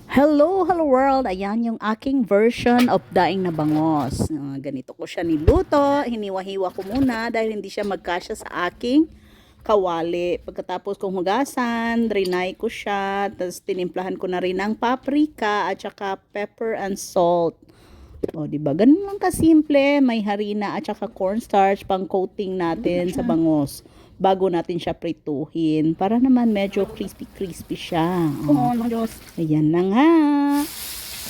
Hello world! Ayan yung aking version of daing na bangos. Ganito ko siya niluto. Hiniwa-hiwa ko muna dahil hindi siya magkasya sa aking kawali. Pagkatapos kong hugasan, drinay ko siya. Tapos tinimplahan ko na rin ng paprika at saka pepper and salt. O, diba? Ganun lang kasimple. May harina at saka cornstarch pang coating natin sa bangos bago natin siya prituhin. Para naman medyo crispy siya. O, ayan na nga.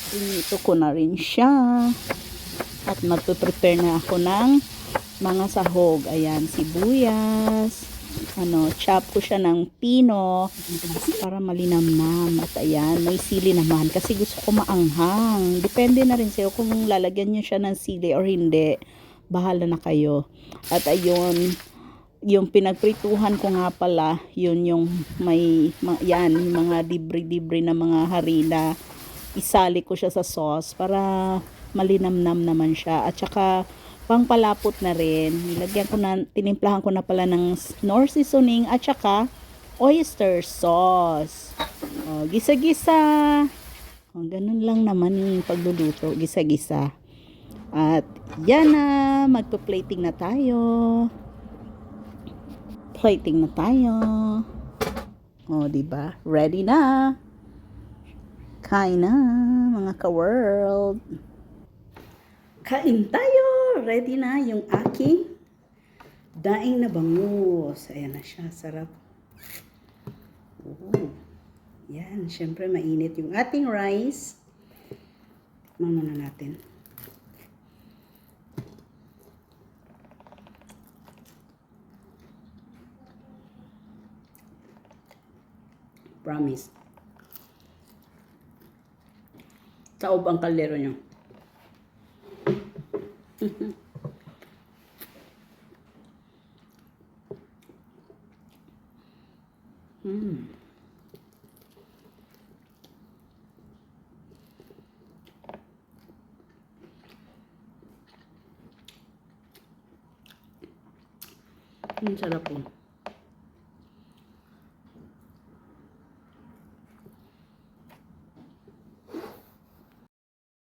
Pinito ko na rin siya. At magpe-prepare na ako ng mga sahog. Ayan, sibuyas. Chop ko siya ng pino para malinamnam. At ayan, may sili naman kasi gusto ko maanghang. Depende na rin sa'yo kung lalagyan nyo siya ng sili or hindi. Bahala na kayo. At ayun, yung pinagprituhan ko nga pala, yun yung may, yan, mga libre-libre na mga harina. Isali ko siya sa sauce para malinamnam naman siya. At saka, pangpalapot na rin. Nilagyan ko na, tinimplahan ko na pala ng Knorr seasoning at saka oyster sauce. O, gisa-gisa. O, ganun lang naman yung pagluluto. Gisa-gisa. At yan na, magpa-plating na tayo. Plating na tayo. O, diba? Ready na. Kain na, mga ka-world. Kain tayo. Ready na yung aking daing na bangus. Ayan na siya. Sarap. Oh. Yan. Siyempre, mainit yung ating rice. Tikman muna natin. Promise. Saob ang kaldero nyo. Sarap po.